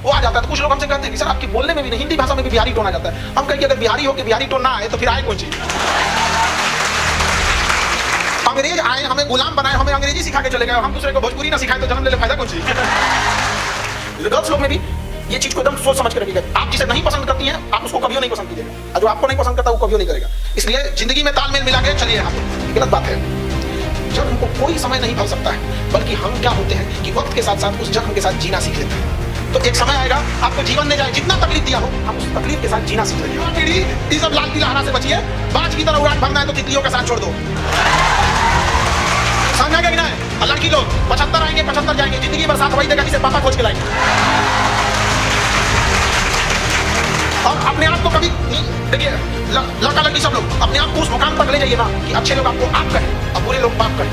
वो आ जाता है। तो कुछ लोग हमसे कहते हैं कि सर आपके बोलने में भी नहीं, हिंदी भाषा में भी बिहारी टोन आ जाता है। हम कहेंगे अगर बिहारी हो के बिहारी टोन ना आए तो फिर आए कौन चीज? अंग्रेज आए, हमें गुलाम बनाए, हमें अंग्रेजी सिखा के चले गए, हम दूसरे को भोजपुरी ना सिखाए तो जन्म ले फायदा कौन चीज? गर्ल्स लोग में भी ये चीज को एकदम सोच समझ कर रखिएगा। आप जिसे नहीं पसंद करती हैं आप उसको कभी नहीं पसंद कीजिएगा, और जो आपको नहीं पसंद करता वो कभी नहीं करेगा। इसलिए जिंदगी में तालमेल मिला के चलिए। यहाँ पे गलत बात है। जब हमको कोई समय नहीं भर सकता है, बल्कि हम क्या होते हैं कि वक्त के साथ साथ उस जख्म के साथ जीना सीख लेते हैं। तो एक समय आएगा आपको जीवन में जाए जितना तकलीफ दिया हो, आप उस तकलीफ के साथ जीना सीख लेंगे। ये सब लाल किला से बचिए, बाज की तरह उड़ान भरना है तो तितलियों का साथ छोड़ दो। समझ आ गया कि ना? अल्लाह की लोग 75 आएंगे 75 जाएंगे, जिंदगी भर साथ वही देगा जिसे पापा खोज के लाएंगे। और अपने आप को कभी देखिए, लड़का लड़की सब लोग अपने आप को उस मुकाम तक ले जाइए ना कि अच्छे लोग आपको आप कहें और बुरे लोग बाप कहें।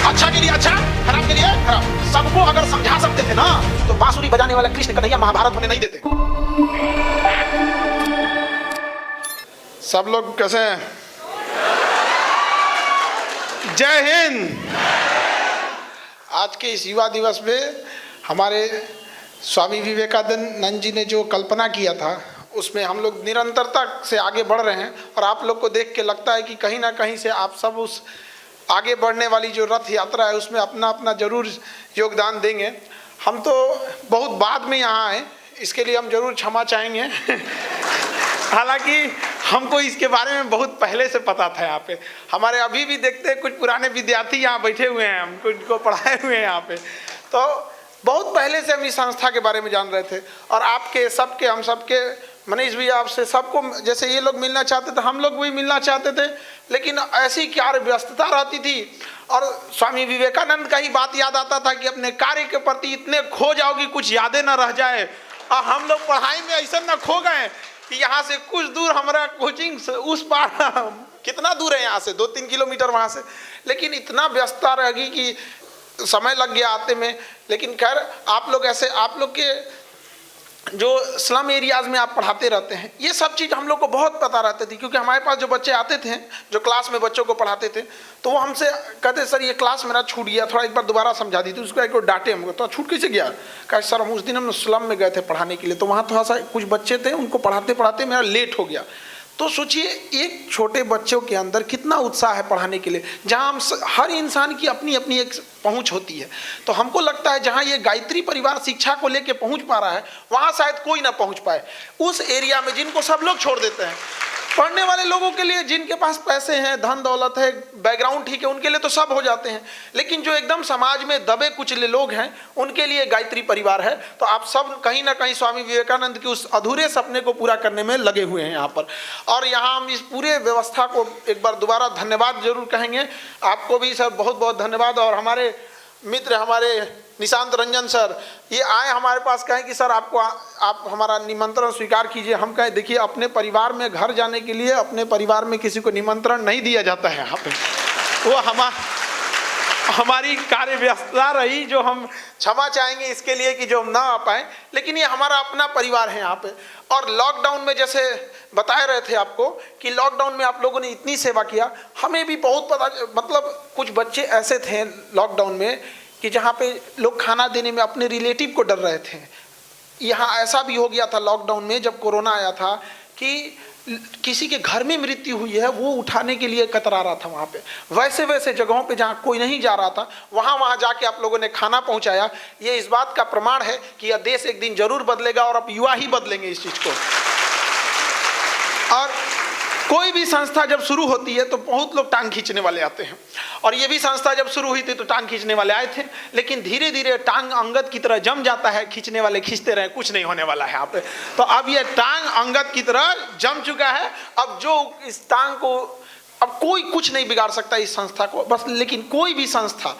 अच्छा के लिए अच्छा, खराब के लिए खराब। सबको अगर समझा सकते थे ना तो बांसुरी बजाने वाला कृष्ण कन्हैया महाभारत होने नहीं देते। सब लोग कैसे हैं? जय हिंद। आज के इस युवा दिवस में हमारे स्वामी विवेकानंद जी ने जो कल्पना किया था उसमें हम लोग निरंतरता से आगे बढ़ रहे हैं। और आप लोग को देख के लगता है कि कहीं ना कहीं से आप सब उस आगे बढ़ने वाली जो रथ यात्रा है उसमें अपना अपना जरूर योगदान देंगे। हम तो बहुत बाद में यहाँ आए, इसके लिए हम जरूर क्षमा चाहेंगे। हालांकि हमको इसके बारे में बहुत पहले से पता था। यहाँ पे हमारे अभी भी देखते हैं कुछ पुराने विद्यार्थी यहाँ बैठे हुए हैं, हमको इनको पढ़ाए हुए हैं यहाँ पे। तो बहुत पहले से हम इस संस्था के बारे में जान रहे थे। और आपके सबके, हम सबके, मनीष भी आपसे सबको, जैसे ये लोग मिलना चाहते थे हम लोग भी मिलना चाहते थे, लेकिन ऐसी क्या व्यस्तता रहती थी। और स्वामी विवेकानंद का ही बात याद आता था कि अपने कार्य के प्रति इतने खो जाओ कि कुछ यादें न रह जाए। और हम लोग पढ़ाई में ऐसा न खो गए कि यहाँ से कुछ दूर हमारा कोचिंग उस पार, कितना दूर है यहाँ से, 2-3 किलोमीटर वहाँ से, लेकिन इतना व्यस्तता रहेगी कि समय लग गया आते में। लेकिन खैर आप लोग ऐसे, आप लोग के जो स्लम एरियाज में आप पढ़ाते रहते हैं, ये सब चीज़ हम लोग को बहुत पता रहती थी। क्योंकि हमारे पास जो बच्चे आते थे, जो क्लास में बच्चों को पढ़ाते थे, तो वो हमसे कहते सर ये क्लास मेरा छूट गया, थोड़ा एक बार दोबारा समझा दी। तो उसको एक डांटे हमको, तो छूट कैसे गया? कहा सर हम उस दिन हम स्लम में गए थे पढ़ाने के लिए, तो वहाँ थोड़ा सा कुछ बच्चे थे, उनको पढ़ाते पढ़ाते मेरा लेट हो गया। तो सोचिए एक छोटे बच्चों के अंदर कितना उत्साह है पढ़ाने के लिए, जहाँ हम हर इंसान की अपनी अपनी एक पहुंच होती है। तो हमको लगता है जहाँ ये गायत्री परिवार शिक्षा को लेके पहुंच पा रहा है, वहाँ शायद कोई ना पहुंच पाए। उस एरिया में जिनको सब लोग छोड़ देते हैं, पढ़ने वाले लोगों के लिए, जिनके पास पैसे हैं, धन दौलत है, बैकग्राउंड ठीक है, उनके लिए तो सब हो जाते हैं। लेकिन जो एकदम समाज में दबे कुचले लोग हैं, उनके लिए गायत्री परिवार है। तो आप सब कहीं ना कहीं स्वामी विवेकानंद के उस अधूरे सपने को पूरा करने में लगे हुए हैं यहाँ पर। और यहाँ हम इस पूरे व्यवस्था को एक बार दोबारा धन्यवाद जरूर कहेंगे। आपको भी सर बहुत बहुत धन्यवाद। और हमारे मित्र, हमारे निशांत रंजन सर, ये आए हमारे पास, कहें कि सर आपको आप हमारा निमंत्रण स्वीकार कीजिए। हम कहें देखिए अपने परिवार में घर जाने के लिए अपने परिवार में किसी को निमंत्रण नहीं दिया जाता है यहाँ पे। वो हमारी कार्य व्यस्तता रही, जो हम क्षमा चाहेंगे इसके लिए कि जो हम ना आ पाए, लेकिन ये हमारा अपना परिवार है यहाँ पे। और लॉकडाउन में जैसे बताए रहे थे आपको कि लॉकडाउन में आप लोगों ने इतनी सेवा किया, हमें भी बहुत पता, मतलब कुछ बच्चे ऐसे थे लॉकडाउन में कि जहाँ पे लोग खाना देने में अपने रिलेटिव को डर रहे थे। यहाँ ऐसा भी हो गया था लॉकडाउन में जब कोरोना आया था कि किसी के घर में मृत्यु हुई है, वो उठाने के लिए कतरा रहा था वहाँ पे। वैसे वैसे जगहों पे जहाँ कोई नहीं जा रहा था, वहाँ जाके आप लोगों ने खाना पहुँचाया। ये इस बात का प्रमाण है कि यह देश एक दिन जरूर बदलेगा और अब युवा ही बदलेंगे इस चीज़ को। और कोई भी संस्था जब शुरू होती है तो बहुत लोग टांग खींचने वाले आते हैं। और ये भी संस्था जब शुरू हुई थी तो टांग खींचने वाले आए थे, लेकिन धीरे धीरे टांग अंगद की तरह जम जाता है। खींचने वाले खींचते रहे, कुछ नहीं होने वाला है यहाँ पे। तो अब ये टांग अंगद की तरह जम चुका है। अब जो इस टांग को, अब कोई कुछ नहीं बिगाड़ सकता इस संस्था को बस। लेकिन कोई भी संस्था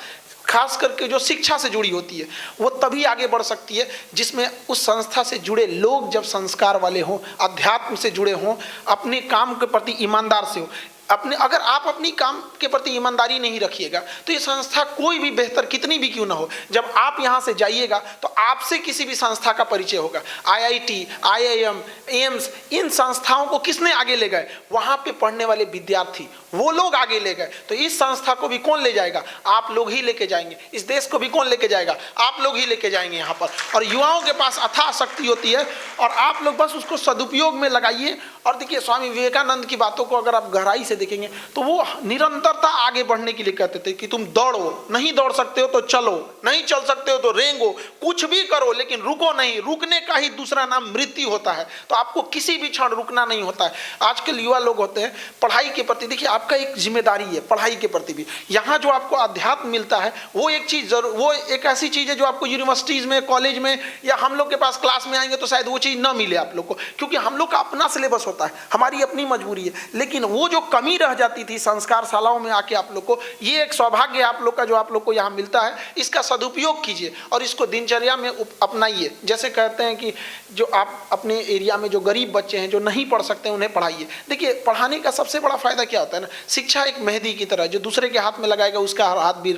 खास करके जो शिक्षा से जुड़ी होती है वो तभी आगे बढ़ सकती है जिसमें उस संस्था से जुड़े लोग जब संस्कार वाले हों, अध्यात्म से जुड़े हों, अपने काम के प्रति ईमानदार से हो। अगर आप अपनी काम के प्रति ईमानदारी नहीं रखिएगा तो ये संस्था कोई भी बेहतर कितनी भी क्यों ना हो, जब आप यहाँ से जाइएगा तो आपसे किसी भी संस्था का परिचय होगा। IIT, IIM, एम्स, इन संस्थाओं को किसने आगे ले गए? वहाँ पे पढ़ने वाले विद्यार्थी, वो लोग आगे ले गए, तो इस संस्था को भी कौन ले जाएगा? आप लोग ही लेके जाएंगे। इस देश को भी कौन लेके जाएगा? आप लोग ही लेके जाएंगे यहाँ पर। और युवाओं के पास अथाह शक्ति होती है और आप लोग बस उसको सदुपयोग में लगाइए। और देखिए, स्वामी विवेकानंद की बातों को अगर आप गहराई से देखेंगे तो वो निरंतरता आगे बढ़ने के लिए कहते थे कि तुम दौड़ो, नहीं दौड़ सकते हो तो चलो, नहीं चल सकते हो तो रेंगो, कुछ भी करो लेकिन रुको नहीं। रुकने का ही दूसरा नाम मृत्यु होता है। तो आपको किसी भी क्षण रुकना नहीं होता है। आजकल युवा लोग होते हैं पढ़ाई के प्रति, देखिए आपका एक जिम्मेदारी है पढ़ाई के प्रति भी। यहाँ जो आपको अध्यात्म मिलता है वो एक चीज़ वो एक ऐसी चीज़ है जो आपको यूनिवर्सिटीज़ में, कॉलेज में या हम लोग के पास क्लास में आएंगे तो शायद वो चीज़ ना मिले आप लोग को, क्योंकि हम लोग का अपना सिलेबस होता है, हमारी अपनी मजबूरी है। लेकिन वो जो कमी रह जाती थी संस्कार शालाओं में आके आप लोग को, ये एक सौभाग्य आप लोग का जो आप लोग को यहाँ मिलता है। इसका सदुपयोग कीजिए और इसको दिनचर्या में अपनाइए। जैसे कहते हैं कि जो आप अपने एरिया में जो गरीब बच्चे हैं जो नहीं पढ़ सकते उन्हें पढ़ाइए। देखिए, पढ़ाने का सबसे बड़ा फायदा क्या होता है ना, शिक्षा एक मेहंदी की तरह, जो दूसरे के हाथ में लगाएगा उसका हाथ भी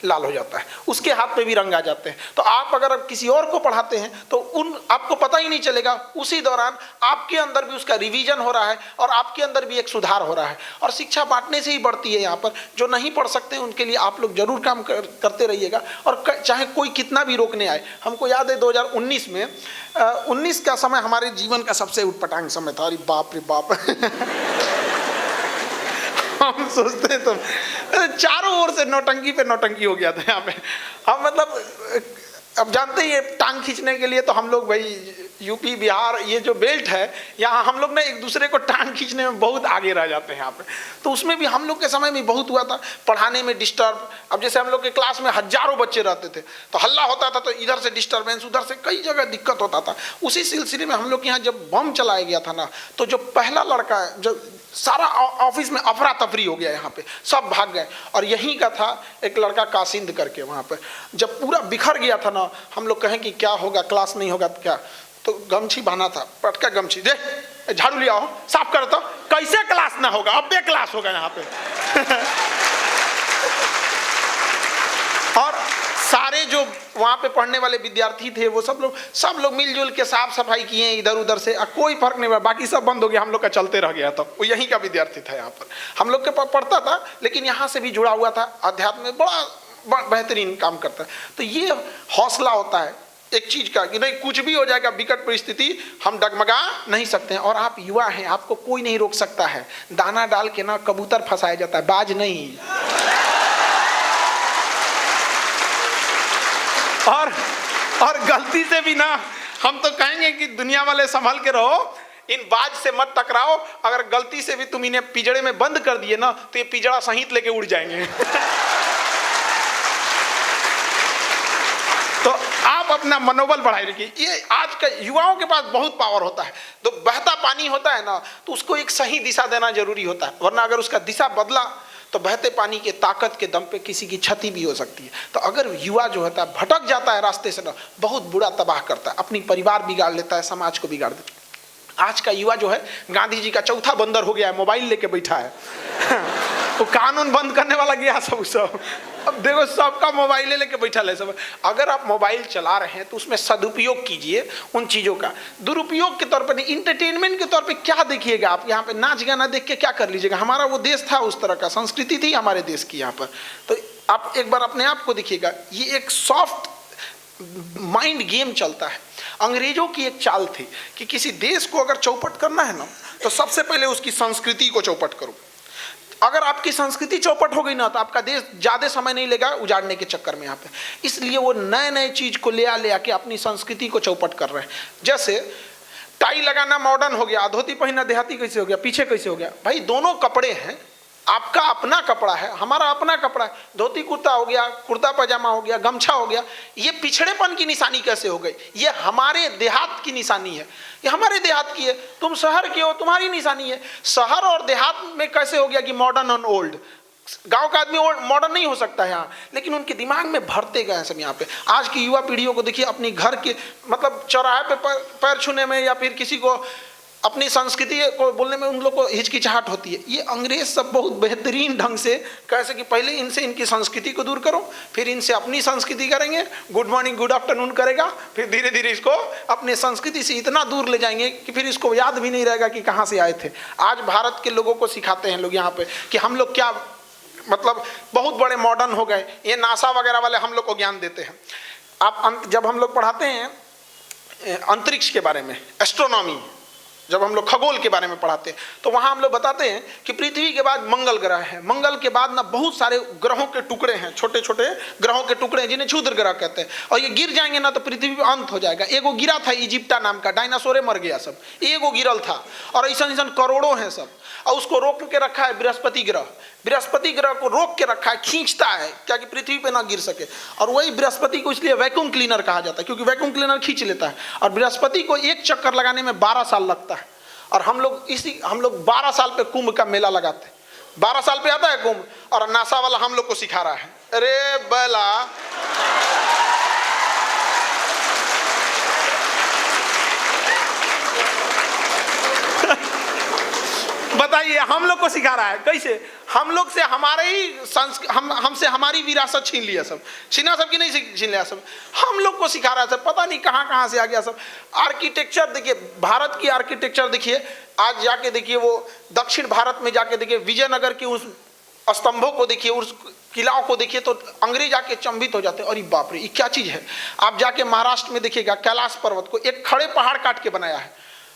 लाल हो जाता है, उसके हाथ पे भी रंग आ जाते हैं। तो आप अगर किसी और को पढ़ाते हैं तो आपको पता ही नहीं चलेगा, उसी दौरान आपके अंदर भी उसका रिवीजन हो रहा है और आपके अंदर भी एक सुधार हो रहा है। और शिक्षा बांटने से ही बढ़ती है। यहाँ पर जो नहीं पढ़ सकते उनके लिए आप लोग जरूर काम करते रहिएगा, और चाहे कोई कितना भी रोकने आए। हमको याद है 2019 में 19 का समय हमारे जीवन का सबसे उटपटांग समय था। अरे बाप रे बाप हम सोचते हैं तो चारों ओर से नौटंकी पे नौटंकी हो गया था यहाँ पे। हम मतलब अब जानते ही, टांग खींचने के लिए तो हम लोग भाई यूपी बिहार ये जो बेल्ट है, यहाँ हम लोग ना एक दूसरे को टांग खींचने में बहुत आगे रह जाते हैं यहाँ पे। तो उसमें भी हम लोग के समय में बहुत हुआ था, पढ़ाने में डिस्टर्ब। अब जैसे हम लोग के क्लास में हजारों बच्चे रहते थे तो हल्ला होता था, तो इधर से डिस्टर्बेंस, उधर से कई जगह दिक्कत होता था। उसी सिलसिले में हम लोग के यहाँ जब बम चलाया गया था ना, तो जो पहला लड़का जो सारा ऑफिस में अफरा तफरी हो गया, यहाँ पे सब भाग गए। और यहीं का था एक लड़का कासिंद करके, वहाँ पे जब पूरा बिखर गया था ना, हम लोग कहें कि क्या होगा, क्लास नहीं होगा तो क्या, तो गमछी बांधा था, पटका गमछी, दे झाड़ू लिया हो, साफ कर, तो कैसे क्लास ना होगा, अब बे क्लास होगा यहाँ पे और सारे जो वहाँ पे पढ़ने वाले विद्यार्थी थे वो सब लोग मिलजुल के साफ सफाई किए इधर उधर से, कोई फर्क नहीं हुआ। बाकी सब बंद हो गया, हम लोग का चलते रह गया। तो वो यहीं का विद्यार्थी था, यहाँ पर हम लोग के पास पढ़ता था, लेकिन यहाँ से भी जुड़ा हुआ था, अध्यात्म में बड़ा बेहतरीन काम करता है। तो ये हौसला होता है एक चीज का कि नहीं, कुछ भी हो जाएगा, विकट परिस्थिति, हम डगमगा नहीं सकते हैं। और आप युवा हैं, आपको कोई नहीं रोक सकता है। दाना डाल के ना कबूतर फंसाया जाता है, बाज नहीं। और गलती से भी ना, हम तो कहेंगे कि दुनिया वाले संभल के रहो, इन बाज से मत टकराओ। अगर गलती से भी तुम इन्हें पिंजड़े में बंद कर दिए ना, तो ये पिंजड़ा सहित लेके उड़ जाएंगे तो आप अपना मनोबल बढ़ाए रखिए। ये आज के युवाओं के पास बहुत पावर होता है। तो बहता पानी होता है ना, तो उसको एक सही दिशा देना जरूरी होता है, वरना अगर उसका दिशा बदला तो बहते पानी के ताकत के दम पे किसी की क्षति भी हो सकती है। तो अगर युवा जो होता है भटक जाता है रास्ते से ना, बहुत बुरा तबाह करता है, अपनी परिवार बिगाड़ लेता है, समाज को बिगाड़ देता है। आज का युवा जो है गांधी जी का चौथा बंदर हो गया है, मोबाइल लेके बैठा है तो कानून बंद करने वाला गया सब। अब देखो सबका मोबाइल लेके बैठा है सब। अगर आप मोबाइल चला रहे हैं तो उसमें सदुपयोग कीजिए उन चीज़ों का। दुरुपयोग के तौर पर नहीं, इंटरटेनमेंट के तौर पे क्या देखिएगा आप, यहाँ पे नाच गाना देख के क्या कर लीजिएगा। हमारा वो देश था, उस तरह का संस्कृति थी हमारे देश की यहाँ पर। तो आप एक बार अपने आप को देखिएगा, ये एक सॉफ्ट माइंड गेम चलता है। अंग्रेजों की एक चाल थी कि किसी देश को अगर चौपट करना है ना, तो सबसे पहले उसकी संस्कृति को चौपट करो। अगर आपकी संस्कृति चौपट हो गई ना, तो आपका देश ज्यादा समय नहीं लेगा उजाड़ने के चक्कर में यहाँ पे। इसलिए वो नए नए चीज को ले आके अपनी संस्कृति को चौपट कर रहे हैं। जैसे टाई लगाना मॉडर्न हो गया, धोती पहनना देहाती कैसे हो गया, पीछे कैसे हो गया। भाई दोनों कपड़े हैं, आपका अपना कपड़ा है, हमारा अपना कपड़ा है। धोती कुर्ता हो गया, कुर्ता पजामा हो गया, गमछा हो गया, ये पिछड़ेपन की निशानी कैसे हो गई? ये हमारे देहात की निशानी है, ये हमारे देहात की है। तुम शहर के हो, तुम्हारी निशानी है। शहर और देहात में कैसे हो गया कि मॉडर्न और ओल्ड? गांव का आदमी मॉडर्न नहीं हो सकता है यहाँ, लेकिन उनके दिमाग में भरते गए सब यहाँ पे। आज की युवा पीढ़ियों को देखिए, अपनी घर के मतलब चौराहे पे पैर छूने में या फिर किसी को अपनी संस्कृति को बोलने में उन लोग को हिचकिचाहट होती है। ये अंग्रेज सब बहुत बेहतरीन ढंग से कैसे कि पहले इनसे इनकी संस्कृति को दूर करो, फिर इनसे अपनी संस्कृति करेंगे, गुड मॉर्निंग गुड आफ्टरनून करेगा, फिर धीरे धीरे इसको अपने संस्कृति से इतना दूर ले जाएंगे कि फिर इसको याद भी नहीं रहेगा कि कहाँ से आए थे। आज भारत के लोगों को सिखाते हैं लोग यहाँ पे कि हम लोग क्या मतलब बहुत बड़े मॉडर्न हो गए, ये नासा वगैरह वाले हम लोग को ज्ञान देते हैं। आप जब हम लोग पढ़ाते हैं अंतरिक्ष के बारे में, एस्ट्रोनॉमी, जब हम लोग खगोल के बारे में पढ़ाते हैं तो वहाँ हम लोग बताते हैं कि पृथ्वी के बाद मंगल ग्रह है, मंगल के बाद ना बहुत सारे ग्रहों के टुकड़े हैं, छोटे छोटे ग्रहों के टुकड़े हैं जिन्हें क्षुद्र ग्रह कहते हैं, और ये गिर जाएंगे ना तो पृथ्वी पे अंत हो जाएगा। एगो गिरा था इजिप्टा नाम का, डायनासोरे मर गया सब, एगो गिरल था, और ऐसा ऐसा करोड़ों हैं सब, और उसको रोक के रखा है बृहस्पति ग्रह। बृहस्पति ग्रह को रोक के रखा है, खींचता है क्या कि पृथ्वी पे ना गिर सके, और वही बृहस्पति को इसलिए वैक्यूम क्लीनर कहा जाता है क्योंकि वैक्यूम क्लीनर खींच लेता है। और बृहस्पति को एक चक्कर लगाने में 12 साल लगता है, और हम लोग 12 साल पे कुंभ का मेला लगाते हैं, 12 साल पे आता है कुंभ, और नासा वाला हम लोग को सिखा रहा है। अरे बला बताइए, हम लोग को सिखा रहा है कैसे? हम लोग से हमारे ही हमसे हमारी विरासत छीन लिया सब, छीना सब की नहीं छीन लिया सब, हम लोग को सिखा रहा है सब, पता नहीं कहाँ से आ गया सब। आर्किटेक्चर देखिए, भारत की आर्किटेक्चर देखिए, आज जाके देखिए वो दक्षिण भारत में जाके देखिए, विजयनगर के उस स्तंभों को देखिए, उस किलाओं को देखिए तो अंग्रेज आके चंबित हो जाते हैं, अरे बाप रे ये क्या चीज है। आप जाके महाराष्ट्र में देखिएगा, कैलाश पर्वत को एक खड़े पहाड़ काट के बनाया है,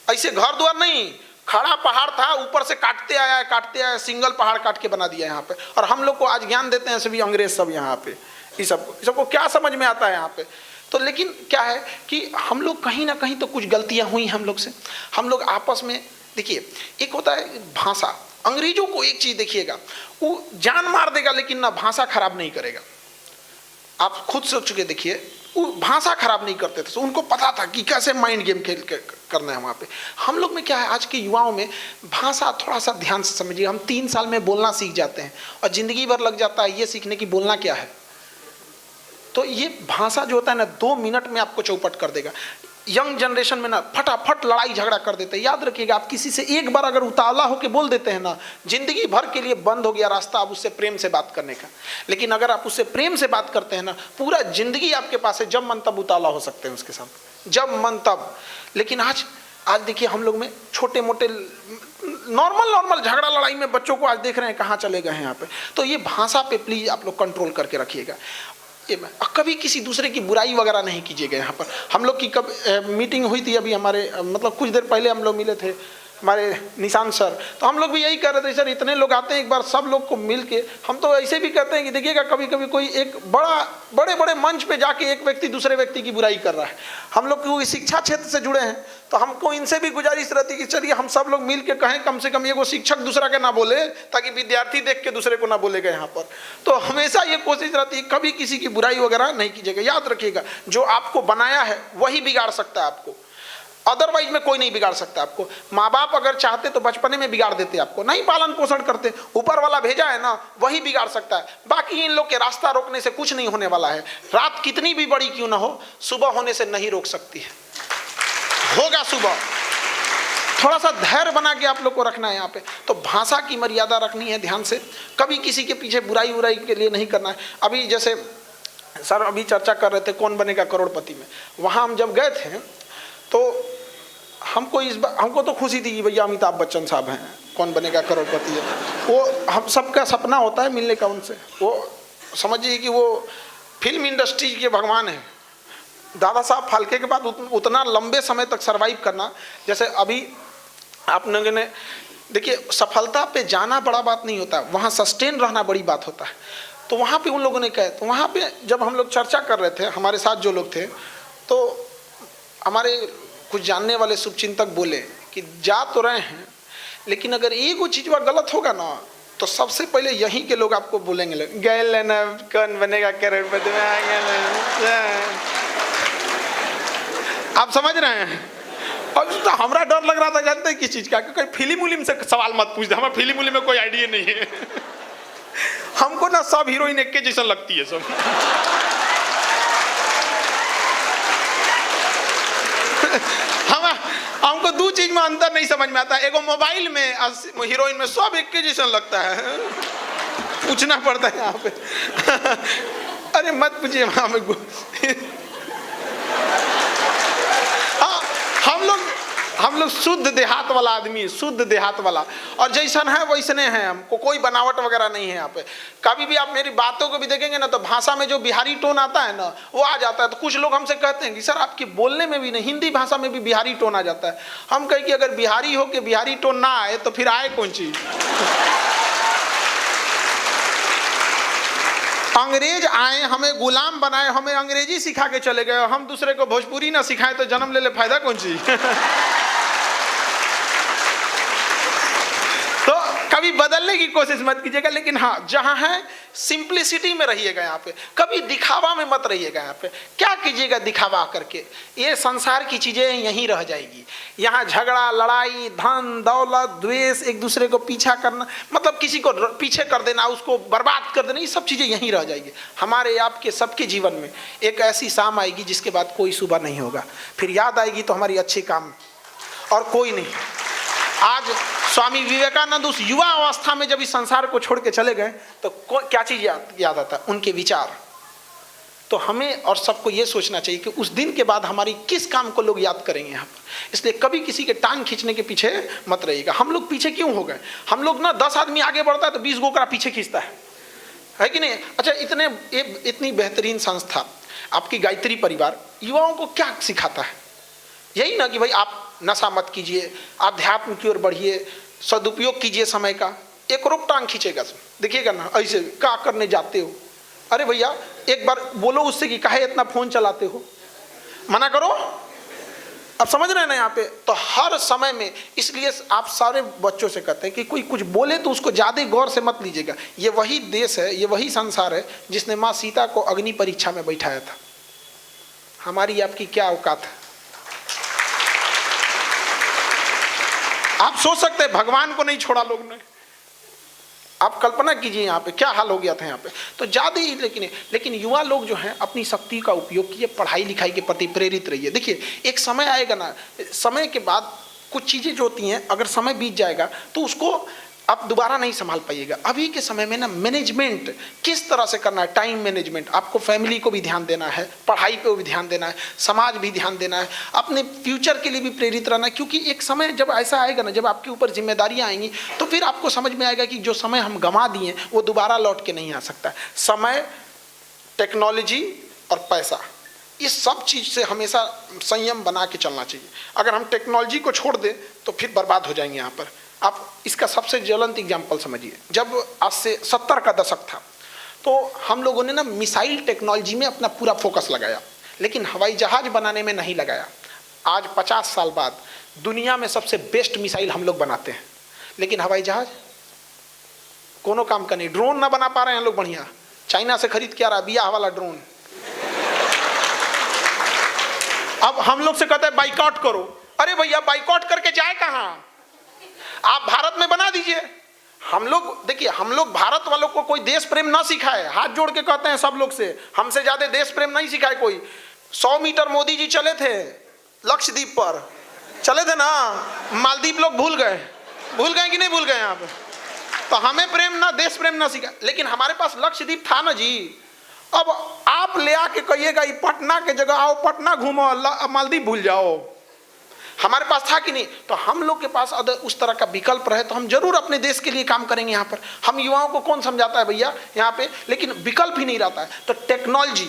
ऐसे घर द्वार नहीं, खड़ा पहाड़ था, ऊपर से काटते आया, सिंगल पहाड़ काट के बना दिया यहाँ पे। और हम लोग को आज ज्ञान देते हैं सभी अंग्रेज सब यहाँ पे, इस सबको क्या समझ में आता है यहाँ पे। तो लेकिन क्या है कि हम लोग कहीं ना कहीं तो कुछ गलतियाँ हुई हम लोग से, हम लोग आपस में देखिए, एक होता है भाषा, अंग्रेजों को एक चीज देखिएगा, वो जान मार देगा लेकिन ना भाषा खराब नहीं करेगा। आप खुद सोच के देखिए, वो भाषा खराब नहीं करते थे, उनको पता था कि कैसे माइंड गेम खेल करना है वहाँ पे। हम लोग में क्या है, आज के युवाओं में भाषा थोड़ा सा ध्यान से समझिए, हम 3 साल में बोलना सीख जाते हैं और जिंदगी भर लग जाता है ये सीखने की बोलना क्या है। तो ये भाषा जो होता है ना 2 मिनट में आपको चौपट कर देगा। यंग जनरेशन में ना फटाफट लड़ाई झगड़ा कर देते हैं। याद रखिएगा, आप किसी से एक बार अगर उतावला होकर बोल देते हैं ना, जिंदगी भर के लिए बंद हो गया रास्ता आप उससे प्रेम से बात करने का। लेकिन अगर आप उससे प्रेम से बात करते हैं ना, पूरा जिंदगी आपके पास है, जब मन तब उतावला हो सकते हैं उसके साथ, जब मन तब। लेकिन आज देखिए हम लोग में छोटे मोटे नॉर्मल झगड़ा लड़ाई में बच्चों को आज देख रहे हैं कहाँ चले गए हैं यहाँ पे। तो ये भाषा पे प्लीज आप लोग कंट्रोल करके रखिएगा। कभी किसी दूसरे की बुराई वगैरह नहीं कीजिएगा। यहाँ पर हम लोग की कब मीटिंग हुई थी अभी, हमारे मतलब कुछ देर पहले हम लोग मिले थे हमारे निशांत सर, तो हम लोग भी यही कह रहे थे, सर इतने लोग आते हैं, एक बार सब लोग को मिल के हम तो ऐसे भी कहते हैं कि देखिएगा कभी कभी कोई एक बड़े मंच पे जाके एक व्यक्ति दूसरे व्यक्ति की बुराई कर रहा है। हम लोग कोई शिक्षा क्षेत्र से जुड़े हैं तो हमको इनसे भी गुजारिश रहती है कि चलिए हम सब लोग मिल के कहें, कम से कम एगो शिक्षक दूसरा के ना बोले, ताकि विद्यार्थी देख के दूसरे को ना बोलेगा यहाँ पर। तो हमेशा ये कोशिश रहती है कभी किसी की बुराई वगैरह नहीं कीजिएगा। याद रखिएगा, जो आपको बनाया है वही बिगाड़ सकता है आपको, अदरवाइज में कोई नहीं बिगाड़ सकता आपको। माँ बाप अगर चाहते तो बचपने में बिगाड़ देते, आपको नहीं पालन पोषण करते, ऊपर वाला भेजा है ना वही बिगाड़ सकता है। बाकी इन लोग के रास्ता रोकने से कुछ नहीं होने वाला है। रात कितनी भी बड़ी क्यों ना हो, सुबह होने से नहीं रोक सकती है, होगा सुबह। थोड़ा सा धैर्य बना के आप लोग को रखना है यहाँ पे। तो भाषा की मर्यादा रखनी है ध्यान से, कभी किसी के पीछे बुराई के लिए नहीं करना है। अभी जैसे सर अभी चर्चा कर रहे थे कौन बनेगा करोड़पति में, वहाँ हम जब गए थे तो हमको तो खुशी थी कि भैया अमिताभ बच्चन साहब हैं, कौन बनेगा करोड़पति है। वो हम सबका सपना होता है मिलने का उनसे। वो समझिए कि वो फिल्म इंडस्ट्री के भगवान हैं। दादा साहब फाल्के के बाद उतना लंबे समय तक सरवाइव करना, जैसे अभी आप लोगों ने देखिए, सफलता पे जाना बड़ा बात नहीं होता, वहाँ सस्टेन रहना बड़ी बात होता है। तो वहाँ पे उन लोगों ने कहा, तो वहाँ पे जब हम लोग चर्चा कर रहे थे, हमारे साथ जो लोग थे, तो हमारे कुछ जानने वाले शुभचिंतक बोले कि जा तो रहे हैं, लेकिन अगर एक चीज गलत होगा ना तो सबसे पहले यहीं के लोग आपको बोलेंगे, गए लेना कौन बनेगा करोड़पति में आएंगे। आप समझ रहे हैं। और तो हमारा डर लग रहा था, जानते हैं किस चीज का, क्योंकि फिल्म उलिम से सवाल मत पूछ दे, हमें फिल्म उलिम में कोई आइडिया नहीं है। हमको ना सब हीरोइन एक के जैसा लगती है सब। हमको 2 चीज में अंतर नहीं समझ में आता। एगो मोबाइल में हीरोइन में सब एक के जैसा लगता है, पूछना पड़ता है यहाँ पे। अरे मत पूछिए वहाँ में। हाँ, हम लोग शुद्ध देहात वाला आदमी, शुद्ध देहात वाला, और जैसन है वैसने हैं, हमको कोई बनावट वगैरह नहीं है यहाँ पे। कभी भी आप मेरी बातों को भी देखेंगे ना तो भाषा में जो बिहारी टोन आता है ना वो आ जाता है। तो कुछ लोग हमसे कहते हैं कि सर आपके बोलने में भी नहीं, हिंदी भाषा में भी बिहारी टोन आ जाता है। हम कहें कि अगर बिहारी हो के बिहारी टोन ना आए तो फिर आए कौन चीज। अंग्रेज आए, हमें गुलाम बनाए, हमें अंग्रेजी सिखा के चले गए, हम दूसरे को भोजपुरी ना सिखाएं तो जन्म ले ले फायदा कौन सी। तो कभी बदलने की कोशिश मत कीजिएगा, लेकिन हाँ जहाँ है सिंप्लिसिटी में रहिएगा। यहाँ पे कभी दिखावा में मत रहिएगा। यहाँ पे क्या कीजिएगा दिखावा करके, ये संसार की चीजें यहीं रह जाएगी। यहाँ झगड़ा, लड़ाई, धन दौलत, द्वेष, एक दूसरे को पीछा करना, मतलब किसी को पीछे कर देना, उसको बर्बाद कर देना, ये सब चीजें यहीं रह जाएगी। हमारे आपके सबके जीवन में एक ऐसी शाम आएगी जिसके बाद कोई सुबह नहीं होगा। फिर याद आएगी तो हमारी अच्छे काम और कोई नहीं। आज स्वामी विवेकानंद उस युवा अवस्था में जब इस संसार को छोड़ के चले गए तो क्या चीज याद आता है? उनके विचार। तो हमें और सबको ये सोचना चाहिए कि उस दिन के बाद हमारी किस काम को लोग याद करेंगे यहाँ पर। इसलिए कभी किसी के टांग खींचने के पीछे मत रहिएगा। हम लोग पीछे क्यों हो गए? हम लोग ना 10 आदमी आगे बढ़ता है तो 20 गोकरा पीछे खींचता है कि नहीं? अच्छा, इतनी बेहतरीन संस्था आपकी गायत्री परिवार युवाओं को क्या सिखाता है? यही ना कि भाई आप नशा मत कीजिए, आध्यात्म की ओर बढ़िए, सदुपयोग कीजिए समय का। एक रोक टांग खींचेगा, देखिएगा ना ऐसे क्या करने जाते हो। अरे भैया एक बार बोलो उससे कि काहे इतना फोन चलाते हो, मना करो। अब समझ रहे हैं ना यहाँ पे? तो हर समय में, इसलिए आप सारे बच्चों से कहते हैं कि कोई कुछ बोले तो उसको ज्यादा गौर से मत लीजिएगा। ये वही देश है, ये वही संसार है जिसने माँ सीता को अग्नि परीक्षा में बैठाया था। हमारी आपकी क्या औकात है? आप सोच सकते हैं भगवान को नहीं छोड़ा लोग ने। आप कल्पना कीजिए यहाँ पे क्या हाल हो गया था यहाँ पे। तो ज्यादा ही लेकिन युवा लोग जो हैं अपनी शक्ति का उपयोग कीजिए, पढ़ाई लिखाई के प्रति प्रेरित रहिए। देखिए एक समय आएगा ना, समय के बाद कुछ चीजें जो होती हैं अगर समय बीत जाएगा तो उसको आप दोबारा नहीं संभाल पाइएगा। अभी के समय में ना मैनेजमेंट किस तरह से करना है, टाइम मैनेजमेंट, आपको फैमिली को भी ध्यान देना है, पढ़ाई पे भी ध्यान देना है, समाज भी ध्यान देना है, अपने फ्यूचर के लिए भी प्रेरित रहना है। क्योंकि एक समय जब ऐसा आएगा ना, जब आपके ऊपर जिम्मेदारियां आएंगी तो फिर आपको समझ में आएगा कि जो समय हम गंवा दिए वो दोबारा लौट के नहीं आ सकता। समय, टेक्नोलॉजी और पैसा, इस सब चीज से हमेशा संयम बना के चलना चाहिए। अगर हम टेक्नोलॉजी को छोड़ दें तो फिर बर्बाद हो जाएंगे यहाँ पर। आप इसका सबसे ज्वलंत एग्जाम्पल समझिए, जब आज से 70 का दशक था तो हम लोगों ने ना मिसाइल टेक्नोलॉजी में अपना पूरा फोकस लगाया, लेकिन हवाई जहाज बनाने में नहीं लगाया। आज 50 साल बाद दुनिया में सबसे बेस्ट मिसाइल हम लोग बनाते हैं, लेकिन हवाई जहाज कोनो काम का नहीं। ड्रोन ना बना पा रहे हैं लोग बढ़िया, चाइना से खरीद के आ रहा बियाह वाला ड्रोन। अब हम लोग से कहते हैं बाइकआउट करो। अरे भैया बाइकआउट करके जाए कहाँ? आप भारत में बना दीजिए। हम लोग देखिए, हम लोग भारत वालों को कोई देश प्रेम ना सिखाए, हाथ जोड़ के कहते हैं सब लोग से, हमसे ज्यादा देश प्रेम नहीं सिखाए कोई। 100 मीटर मोदी जी चले थे लक्षद्वीप पर, चले थे ना, मालदीव लोग भूल गए कि नहीं भूल गए यहाँ पे? तो हमें प्रेम ना, देश प्रेम ना सिखाए, लेकिन हमारे पास लक्षद्वीप था ना जी। अब आप ले आके कहिएगा पटना के जगह आओ, पटना घूमो, मालदीव भूल जाओ। हमारे पास था कि नहीं? तो हम लोग के पास अगर उस तरह का विकल्प रहे तो हम जरूर अपने देश के लिए काम करेंगे। यहाँ पर हम युवाओं को कौन समझाता है भैया यहाँ पे, लेकिन विकल्प ही नहीं रहता है। तो टेक्नोलॉजी,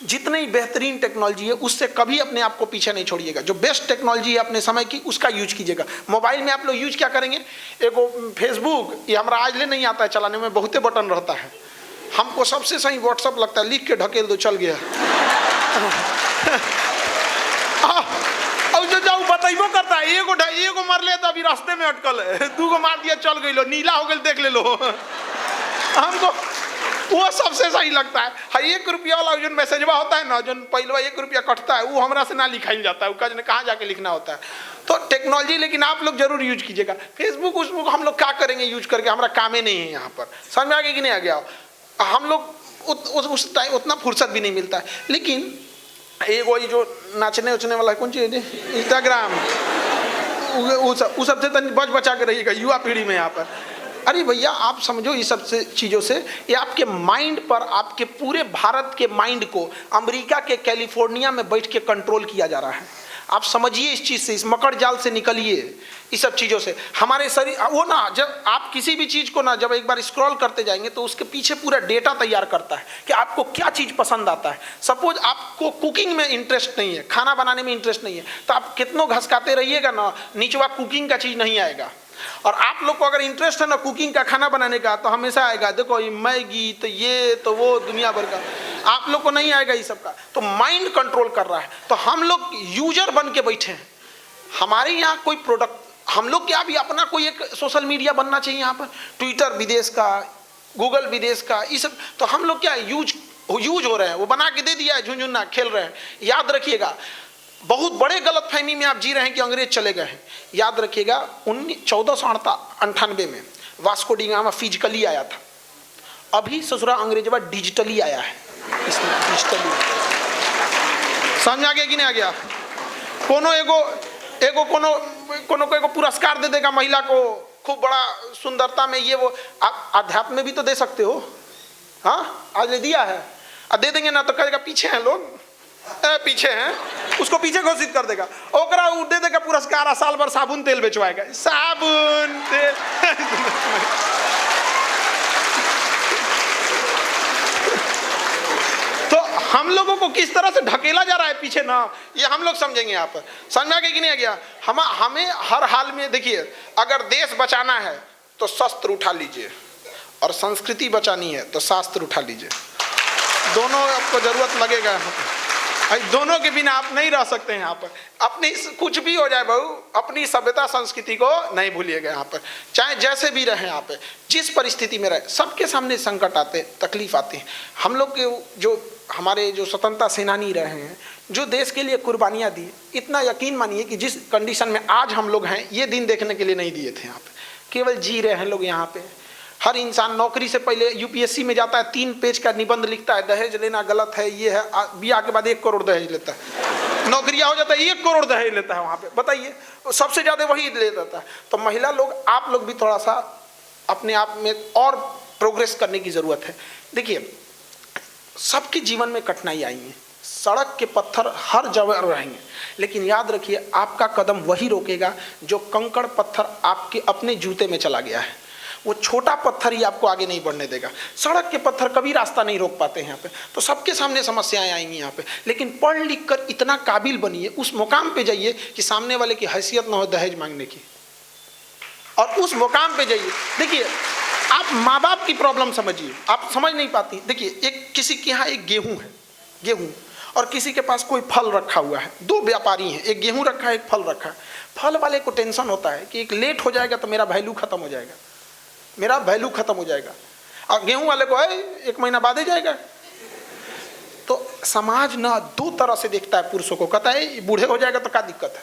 जितनी बेहतरीन टेक्नोलॉजी है उससे कभी अपने आप को पीछे नहीं छोड़िएगा। जो बेस्ट टेक्नोलॉजी है अपने समय की उसका यूज कीजिएगा। मोबाइल में आप लोग यूज क्या करेंगे? एक फेसबुक, ये हमारा आज ले नहीं आता है चलाने में, बहुते बटन रहता है। हमको सबसे सही व्हाट्सअप लगता है, लिख के ढकेल दो चल गया। और जो जाऊ बताइबो करता है, एगो मार ले तो अभी रास्ते में अटकल है, 2 गो मार दिया चल गई लो, नीला हो गया देख ले लो। हमको वो सबसे सही लगता है। 1 रुपया वाला जो मैसेजवा होता है ना, जो पहले 1 रुपया कटता है, वो हमरा से ना लिखाई जाता है, वो कहाँ जाके लिखना होता है। तो टेक्नोलॉजी लेकिन आप लोग जरूर यूज कीजिएगा। फेसबुक उसबुक हम लोग क्या करेंगे यूज करके, हमारा काम ही नहीं है यहाँ पर। समझ में आ गया कि नहीं आ गया? हम लोग उस टाइम उतना फुर्सत भी नहीं मिलता है। लेकिन एक वही जो नाचने उचने वाला कौन चीज, इंस्टाग्राम, उस सबसे बच बचा के रहिएगा युवा पीढ़ी में यहाँ पर। अरे भैया आप समझो इस सब से चीज़ों से ये आपके माइंड पर, आपके पूरे भारत के माइंड को अमेरिका के कैलिफोर्निया में बैठ के कंट्रोल किया जा रहा है। आप समझिए इस चीज़ से, इस मकड़ जाल से निकलिए, इस सब चीज़ों से। हमारे शरीर वो ना, जब आप किसी भी चीज़ को ना जब एक बार स्क्रॉल करते जाएंगे तो उसके पीछे पूरा डेटा तैयार करता है कि आपको क्या चीज़ पसंद आता है। सपोज आपको कुकिंग में इंटरेस्ट नहीं है, खाना बनाने में इंटरेस्ट नहीं है, तो आप कितनों घसकाते रहिएगा ना, निचवा कुकिंग का चीज़ नहीं आएगा। और आप लोग को अगर इंटरेस्ट है ना कुकिंग का, खाना बनाने का, तो हमेशा आएगा, देखो ये मैगी तो ये तो वो दुनिया भर का। आप लोग को नहीं आएगा ये सब का। तो माइंड कंट्रोल कर रहा है। तो हम लोग यूजर बन के बैठे हैं। हमारे यहाँ कोई प्रोडक्ट, हम लोग क्या भी अपना कोई एक सोशल मीडिया बनना चाहिए यहाँ पर, ट्विटर विदेश का, गूगल विदेश का, ये सब। तो हम लोग क्या यूज हो रहे हैं, वो बना के दे दिया है, झुंझुन्ना खेल रहे हैं। याद रखिएगा बहुत बड़े गलतफहमी में आप जी रहे हैं कि अंग्रेज चले गए हैं। याद रखिएगा 1498 में वास्को डी गामा फिजिकली आया था। अभी ससुरा अंग्रेजवा डिजिटली आया है। इसमें डिजिटली समझ आ गया कि नहीं आ गया? कोनो एगो पुरस्कार दे देगा महिला को, खूब बड़ा सुंदरता में, ये वो। आप अध्यात्म में भी तो दे सकते हो। हाँ आज ले दिया है, दे देंगे ना तो कहेगा पीछे हैं लोग, पीछे हैं, उसको पीछे घोषित कर देगा। ओकरा दे देगा पुरस्कार, साल भर साबुन तेल बेचवाएगा, साबुन तेल। तो हम लोगों को किस तरह से ढकेला जा रहा है पीछे ना, ये हम लोग समझेंगे यहाँ पर। समझ में आ गया कि नहीं आ गया? हमें हर हाल में देखिए, अगर देश बचाना है तो शस्त्र उठा लीजिए, और संस्कृति बचानी है तो शास्त्र उठा लीजिए। दोनों आपको जरूरत लगेगा यहाँ पर। दोनों के बिना आप नहीं रह सकते हैं यहाँ पर। अपनी कुछ भी हो जाए बहू, अपनी सभ्यता संस्कृति को नहीं भूलिएगा यहाँ पर। चाहे जैसे भी रहे यहाँ पे, जिस परिस्थिति में रहे, सबके सामने संकट आते हैं, तकलीफ आती है। हम लोग के जो हमारे जो स्वतंत्रता सेनानी रहे हैं, जो देश के लिए कुर्बानियाँ दी, इतना यकीन मानिए कि जिस कंडीशन में आज हम लोग हैं, ये दिन देखने के लिए नहीं दिए थे यहाँ पे। केवल जी रहे हैं लोग यहाँ पे। हर इंसान नौकरी से पहले यूपीएससी में जाता है, 3 पेज का निबंध लिखता है, दहेज लेना गलत है, ये है। बियाह के बाद 1 करोड़ दहेज लेता है, नौकरियां हो जाता है 1 करोड़ दहेज लेता है वहाँ पे। बताइए, सबसे ज़्यादा वही ले जाता है। तो महिला लोग, आप लोग भी थोड़ा सा अपने आप में और प्रोग्रेस करने की ज़रूरत है। देखिए, सबके जीवन में कठिनाई आई है, सड़क के पत्थर हर जगह रहेंगे, लेकिन याद रखिए आपका कदम वही रोकेगा जो कंकड़ पत्थर आपके अपने जूते में चला गया है। वो छोटा पत्थर ही आपको आगे नहीं बढ़ने देगा। सड़क के पत्थर कभी रास्ता नहीं रोक पाते हैं यहाँ पे। तो सबके सामने समस्याएं आएंगी यहाँ पे, लेकिन पढ़ लिख कर इतना काबिल बनिए, उस मुकाम पे जाइए कि सामने वाले की हैसियत ना हो दहेज मांगने की, और उस मुकाम पे जाइए। देखिए, आप माँ बाप की प्रॉब्लम समझिए, आप समझ नहीं पाती। देखिए, एक किसी के यहाँ एक गेहूँ है, गेहूँ, और किसी के पास कोई फल रखा हुआ है। 2 व्यापारी हैं, एक गेहूँ रखा है, एक फल रखा है। फल वाले को टेंशन होता है कि एक लेट हो जाएगा तो मेरा वैल्यू खत्म हो जाएगा, मेरा वैल्यू खत्म हो जाएगा। और गेहूं वाले को है 1 महीना बाद ही जाएगा। तो समाज ना 2 तरह से देखता है पुरुषों को। कहता है बूढ़े हो जाएगा तो क्या दिक्कत है,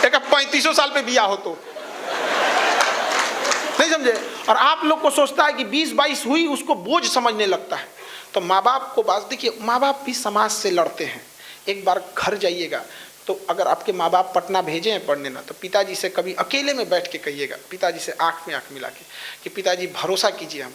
एक 35 साल पे बिया हो तो नहीं समझे। और आप लोग को सोचता है कि 20-22 हुई उसको बोझ समझने लगता है। तो माँ बाप को बात देखिए, माँ बाप भी समाज से लड़ते हैं। एक बार घर जाइएगा तो अगर आपके माँ बाप पटना भेजे हैं पढ़ने ना, तो पिताजी से कभी अकेले में बैठ के कहिएगा, पिताजी से आँख में आँख मिला के, कि पिताजी भरोसा कीजिए,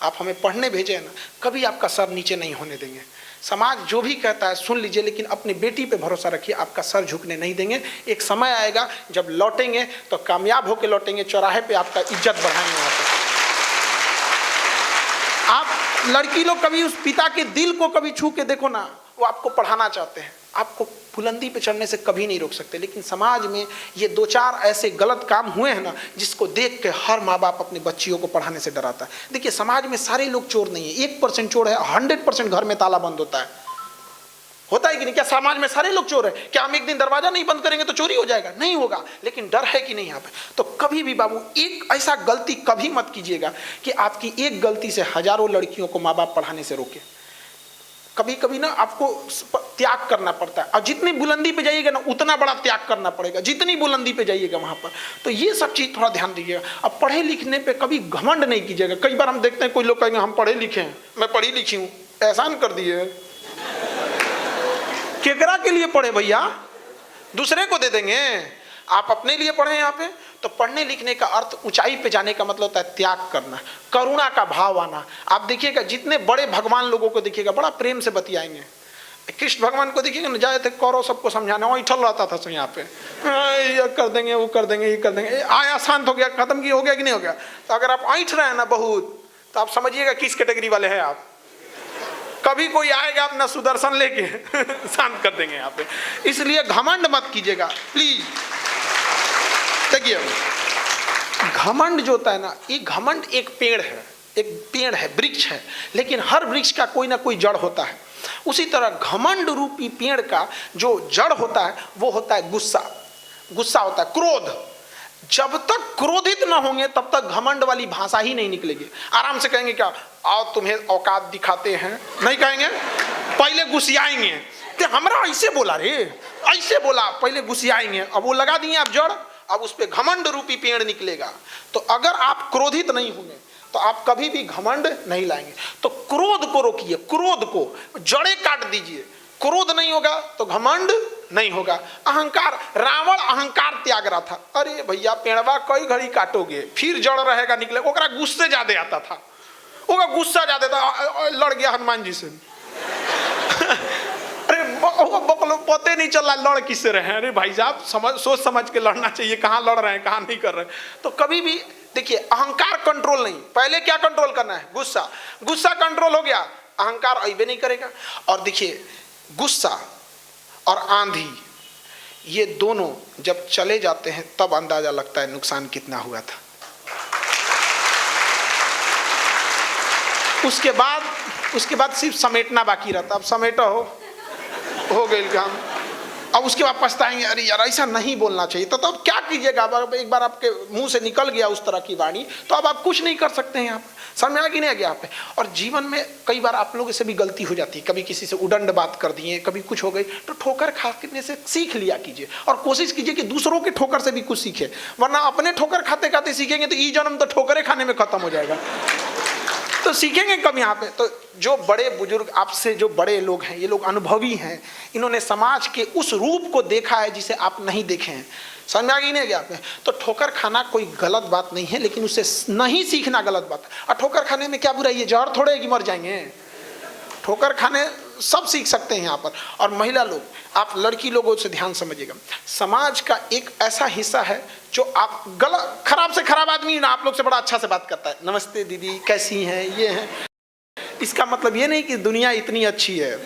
आप हमें पढ़ने भेजे हैं ना, कभी आपका सर नीचे नहीं होने देंगे। समाज जो भी कहता है सुन लीजिए, लेकिन अपनी बेटी पे भरोसा रखिए, आपका सर झुकने नहीं देंगे। एक समय आएगा जब लौटेंगे तो कामयाब होकर लौटेंगे, चौराहे पे आपका इज्जत बढ़ाएंगे वहाँ पे। आप लड़की लोग कभी उस पिता के दिल को कभी छू के देखो ना, वो आपको पढ़ाना चाहते हैं, आपको बुलंदी पे चढ़ने से कभी नहीं रोक सकते। लेकिन समाज में ये 2-4 ऐसे गलत काम हुए हैं ना, जिसको देख के हर माँ बाप अपने बच्चियों को पढ़ाने से डराता है। देखिए, समाज में सारे लोग चोर नहीं है, 1% चोर है, 100% घर में ताला बंद होता है कि नहीं? क्या समाज में सारे लोग चोर है? क्या हम एक दिन दरवाजा नहीं बंद करेंगे तो चोरी हो जाएगा? नहीं होगा। लेकिन डर है कि नहीं यहाँ पे? तो कभी भी बाबू एक ऐसा गलती कभी मत कीजिएगा कि आपकी एक गलती से हजारों लड़कियों को माँ बाप पढ़ाने से रोके। कभी कभी ना आपको त्याग करना पड़ता है, और जितनी बुलंदी पे जाइएगा ना उतना बड़ा त्याग करना पड़ेगा, जितनी बुलंदी पे जाइएगा वहाँ पर। तो ये सब चीज़ थोड़ा ध्यान दीजिएगा। अब पढ़े लिखने पे कभी घमंड नहीं कीजिएगा। कई बार हम देखते हैं कोई लोग कहेंगे हम पढ़े लिखे हैं, मैं पढ़ी लिखी हूँ, एहसान कर दिए। केकरा के लिए पढ़े भैया? दूसरे को दे देंगे? आप अपने लिए पढ़े यहाँ पे? तो पढ़ने लिखने का अर्थ ऊंचाई पे जाने का मतलब होता है त्याग करना, करुणा का भाव आना। आप देखिएगा जितने बड़े भगवान लोगों को देखिएगा बड़ा प्रेम से बतियाएंगे। कृष्ण भगवान को देखिएगा ना, जाए थे कौरव सबको समझाने, वहीं ठल रहता था यहाँ पे, ये कर देंगे, वो कर देंगे, ये कर देंगे, आया शांत हो गया, खत्म की हो गया कि नहीं हो गया? तो अगर आप ऐंठ रहे हैं ना बहुत, तो आप समझिएगा किस कैटेगरी वाले हैं आप। कभी कोई आएगा अपना सुदर्शन लेके शांत कर देंगे यहाँ पे। इसलिए घमंड मत कीजिएगा प्लीज। देखिए घमंड जो होता है ना, ये घमंड एक पेड़ है, वृक्ष है, लेकिन हर वृक्ष का कोई ना कोई जड़ होता है। उसी तरह घमंड रूपी पेड़ का जो जड़ होता है वो होता है गुस्सा होता है, क्रोध। जब तक क्रोधित ना होंगे तब तक घमंड वाली भाषा ही नहीं निकलेगी। आराम से कहेंगे क्या, आओ तुम्हें औकात दिखाते हैं, नहीं कहेंगे, पहले गुस्सियाएंगे कि हमरा ऐसे बोला रे, ऐसे बोला, पहले गुस्सियाएंगे। अब वो लगा दिए आप जड़, अब उस पे घमंड रूपी पेड़ निकलेगा। तो अगर आप क्रोधित नहीं होंगे तो आप कभी भी घमंड नहीं लाएंगे। तो क्रोध को रोकिए, क्रोध को जड़ें काट दीजिए। क्रोध नहीं होगा तो घमंड नहीं होगा। अहंकार, रावण अहंकार त्याग रहा था। अरे भैया पेड़वा कई घड़ी काटोगे, फिर जड़ रहेगा निकले। ओकरा गुस्से ज्यादा आता था, ओका गुस्सा ज्यादा था, लड़ गया हनुमान जी से। अरे बकलो पते नहीं चला लड़ किससे रहे हैं। अरे भाई साहब सोच समझ के लड़ना चाहिए, कहाँ लड़ रहे हैं कहाँ नहीं कर रहे हैं। तो कभी भी देखिए अहंकार कंट्रोल नहीं, पहले क्या कंट्रोल करना है? गुस्सा कंट्रोल हो गया, अहंकार अइबे नहीं करेगा। और देखिए गुस्सा और आंधी ये दोनों जब चले जाते हैं तब अंदाजा लगता है नुकसान कितना हुआ था। उसके बाद सिर्फ समेटना बाकी रहता। अब समेटा हो गई काम। अब उसके बाद पछताएंगे, अरे यार ऐसा नहीं बोलना चाहिए। तो अब क्या कीजिएगा? अब एक बार आपके मुंह से निकल गया उस तरह की वाणी, तो अब आप कुछ नहीं कर सकते हैं। आप समझ आ गई नहीं आ गया आप पे? और जीवन में कई बार आप लोगों से भी गलती हो जाती है। कभी किसी से उदंड बात कर दिए, कभी कुछ हो गई, तो ठोकर खाने से सीख लिया कीजिए और कोशिश कीजिए कि दूसरों के ठोकर से भी कुछ सीखे। वरना अपने ठोकर खाते खाते सीखेंगे तो ये जन्म तो ठोकरे खाने में खत्म हो जाएगा। तो सीखेंगे कब यहाँ पे? तो जो बड़े बुजुर्ग, आपसे जो बड़े लोग हैं, ये लोग अनुभवी हैं, इन्होंने समाज के उस रूप को देखा है जिसे आप नहीं देखे हैं। समझ में आ गई नहीं गया आपने? तो ठोकर खाना कोई गलत बात नहीं है, लेकिन उससे नहीं सीखना गलत बात है। और ठोकर खाने में क्या बुराई है? जहर थोड़े कि मर जाएंगे। ठोकर खाने सब सीख सकते हैं यहाँ पर। और महिला लोग, आप लड़की लोगों से ध्यान समझिएगा, समाज का एक ऐसा हिस्सा है जो आप गलत, खराब से खराब आदमी ना आप लोग से बड़ा अच्छा से बात करता है। नमस्ते दीदी, कैसी हैं, ये हैं। इसका मतलब ये नहीं कि दुनिया इतनी अच्छी है।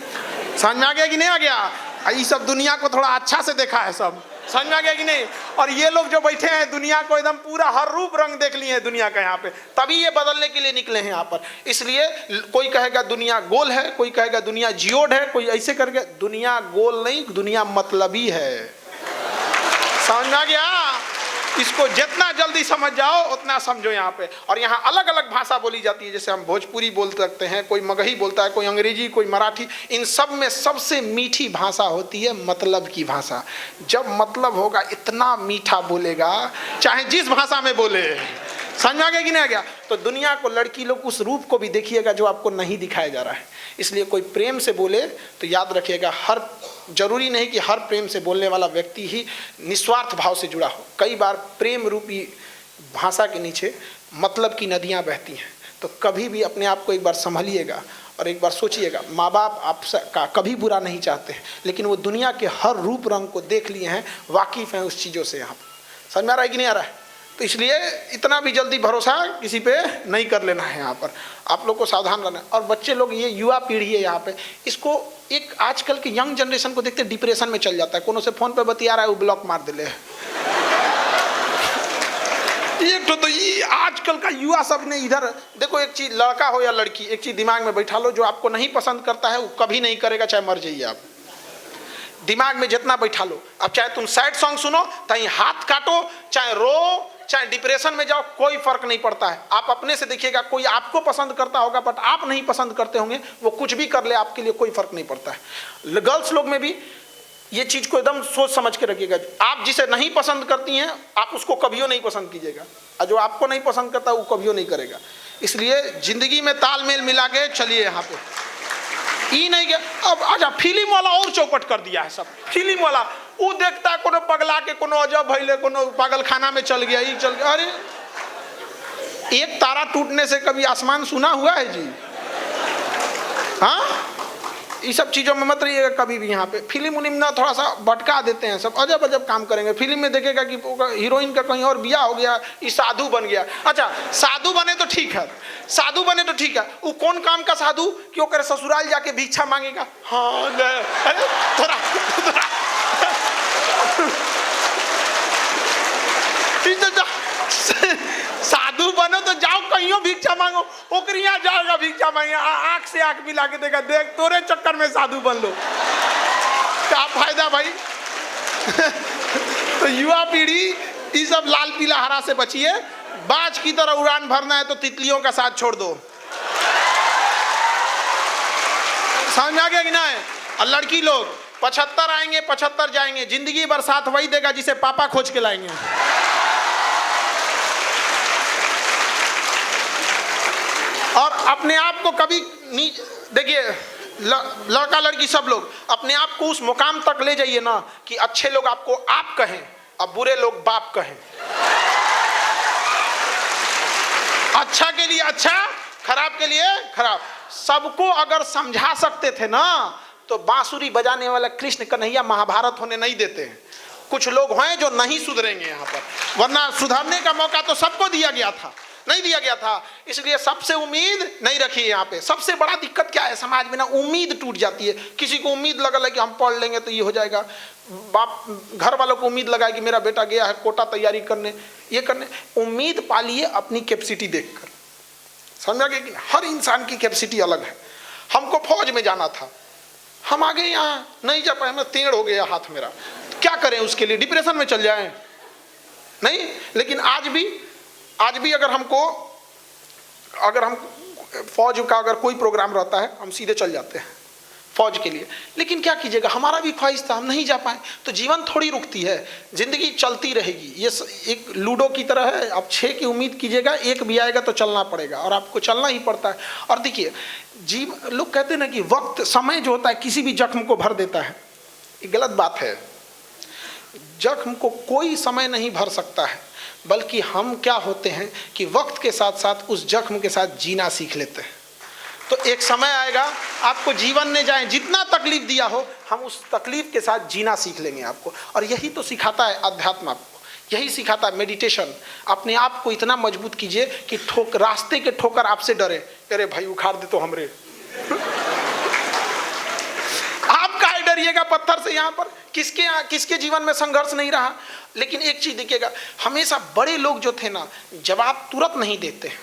समझ में आ गया कि नहीं आ गया? ये सब दुनिया को थोड़ा अच्छा से देखा है सब। समझ में आ गया कि नहीं? और ये लोग जो बैठे हैं दुनिया को एकदम पूरा हर रूप रंग देख लिए हैं दुनिया का यहाँ पे, तभी ये बदलने के लिए निकले हैं यहाँ पर। इसलिए कोई कहेगा दुनिया गोल है, कोई कहेगा दुनिया जियोड है, कोई ऐसे करके। दुनिया गोल नहीं, दुनिया मतलबी है। समझ में आ गया? इसको जितना जल्दी समझ जाओ उतना समझो यहाँ पे। और यहाँ अलग अलग भाषा बोली जाती है, जैसे हम भोजपुरी बोल सकते हैं, कोई मगही बोलता है, कोई अंग्रेजी, कोई मराठी। इन सब में सबसे मीठी भाषा होती है मतलब की भाषा। जब मतलब होगा इतना मीठा बोलेगा, चाहे जिस भाषा में बोले। समझ में आ गया कि नहीं आ गया? तो दुनिया को, लड़की लोग उस रूप को भी देखिएगा जो आपको नहीं दिखाया जा रहा है। इसलिए कोई प्रेम से बोले तो याद रखिएगा, हर जरूरी नहीं कि हर प्रेम से बोलने वाला व्यक्ति ही निस्वार्थ भाव से जुड़ा हो। कई बार प्रेम रूपी भाषा के नीचे मतलब की नदियाँ बहती हैं। तो कभी भी अपने आप को एक बार संभलिएगा और एक बार सोचिएगा, माँ बाप आपका कभी बुरा नहीं चाहते हैं, लेकिन वो दुनिया के हर रूप रंग को देख लिए हैं, वाकिफ़ हैं उस चीज़ों से। यहाँ पर समझ में आ रहा है कि नहीं आ रहा है? तो इसलिए इतना भी जल्दी भरोसा किसी पे नहीं कर लेना है। यहाँ पर आप लोग को सावधान रहना है। और बच्चे लोग, ये युवा पीढ़ी है यहाँ पे, इसको एक आजकल के यंग जनरेशन को देखते डिप्रेशन में चल जाता है। कोनो से फोन पे बतिया रहा है, वो ब्लॉक मार दे ले। एक तो ये आजकल का युवा सब ने इधर देखो, एक चीज लड़का हो या लड़की, एक चीज दिमाग में बैठा लो, जो आपको नहीं पसंद करता है वो कभी नहीं करेगा, चाहे मर जाइए आप। दिमाग में जितना बैठा लो। अब चाहे तुम सैड सॉन्ग सुनो, चाहे हाथ काटो, चाहे रो, चाहे डिप्रेशन में जाओ, कोई फर्क नहीं पड़ता है। आप अपने से देखिएगा, कोई आपको पसंद करता होगा बट आप नहीं पसंद करते होंगे, वो कुछ भी कर ले आपके लिए कोई फर्क नहीं पड़ता है। गर्ल्स लोग में भी ये चीज को एकदम सोच समझ के रखिएगा। आप जिसे नहीं पसंद करती हैं आप उसको कभियो नहीं पसंद कीजिएगा, और जो आपको नहीं पसंद करता वो कभियो नहीं करेगा। इसलिए जिंदगी में तालमेल मिला के चलिए यहाँ पे। ये नहीं क्या। अब अच्छा फिल्म वाला और चौपट कर दिया है सब। फिल्म वाला वो देखता है कोनो पगला के, कोनो अजब भैले, कोनो पागल खाना में चल गया, ये चल गया। अरे एक तारा टूटने से कभी आसमान सुना हुआ है जी? हाँ, ये सब चीज़ों में मत रहिएगा कभी भी। यहाँ पे फिल्म उलिम ना थोड़ा सा भटका देते हैं, सब अजब अजब काम करेंगे। फिल्म में देखेगा कि हीरोइन का कहीं और बियाह हो गया, ये साधु बन गया। अच्छा साधु बने तो ठीक है, साधु बने तो ठीक है। वो कौन काम का साधु कि वो करे ससुराल जाके भिक्षा मांगेगा? हाँ अरे थोड़ा साधु बनो तो जाओ कहीं भिक्षा मांगो, ओकरी यहाँ जाएगा भिक्षा मांगे, आंख से आंख मिला के देगा, देख तोरे चक्कर में साधु बन लो, क्या फायदा भाई। तो युवा पीढ़ी ये सब लाल पीला हरा से बचिए। बाज की तरह उड़ान भरना है तो तितलियों का साथ छोड़ दो। समझ में आ गया कि ना है? और लड़की लोग 75 आएंगे 75 जाएंगे, जिंदगी भर साथ वही देगा जिसे पापा खोज के लाएंगे। और अपने आप को कभी देखिए, लड़का लड़की सब लोग अपने आप को उस मुकाम तक ले जाइए ना कि अच्छे लोग आपको आप कहें और बुरे लोग बाप कहें। अच्छा के लिए अच्छा, खराब के लिए खराब। सबको अगर समझा सकते थे ना तो बांसुरी बजाने वाला कृष्ण कन्हैया महाभारत होने नहीं देते हैं। कुछ लोग हैं जो नहीं सुधरेंगे यहाँ पर, वरना सुधरने का मौका तो सबको दिया गया था, नहीं दिया गया था। इसलिए सबसे उम्मीद नहीं रखी है यहाँ पे। सबसे बड़ा दिक्कत क्या है समाज में ना, उम्मीद टूट जाती है। किसी को उम्मीद लगल है कि हम पढ़ लेंगे तो ये हो जाएगा, बाप घर वालों को उम्मीद लगाए कि मेरा बेटा गया है कोटा तैयारी करने, ये करने। उम्मीद पालिए अपनी कैपेसिटी देखकर। समझा गया कि हर इंसान की कैपेसिटी अलग है। हमको फौज में जाना था, हम आगे यहाँ नहीं जा पाए, मैं टेढ़ हो गया हाथ मेरा, क्या करें उसके लिए? डिप्रेशन में चल जाएं? नहीं। लेकिन आज भी अगर हम फौज का अगर कोई प्रोग्राम रहता है हम सीधे चल जाते हैं फौज के लिए। लेकिन क्या कीजिएगा, हमारा भी ख्वाहिश था, हम नहीं जा पाए। तो जीवन थोड़ी रुकती है, जिंदगी चलती रहेगी। ये एक लूडो की तरह है, आप 6 की उम्मीद कीजिएगा, एक भी आएगा तो चलना पड़ेगा, और आपको चलना ही पड़ता है। और देखिए लोग कहते हैं ना कि वक्त, समय जो होता है किसी भी जख्म को भर देता है। ये गलत बात है। जख्म को कोई समय नहीं भर सकता है, बल्कि हम क्या होते हैं कि वक्त के साथ साथ उस जख्म के साथ जीना सीख लेते हैं। तो एक समय आएगा आपको जीवन ने जाए जितना तकलीफ दिया हो, हम उस तकलीफ के साथ जीना सीख लेंगे आपको। और यही तो सिखाता है अध्यात्म आपको, यही सिखाता है मेडिटेशन। अपने आप को इतना मजबूत कीजिए कि रास्ते के ठोकर आपसे डरे, अरे भाई उखाड़ दे तो हमरे। आप काहे डरिएगा पत्थर से? यहाँ पर किसके जीवन में संघर्ष नहीं रहा? लेकिन एक चीज देखिएगा, हमेशा बड़े लोग जो थे ना जवाब तुरंत नहीं देते हैं।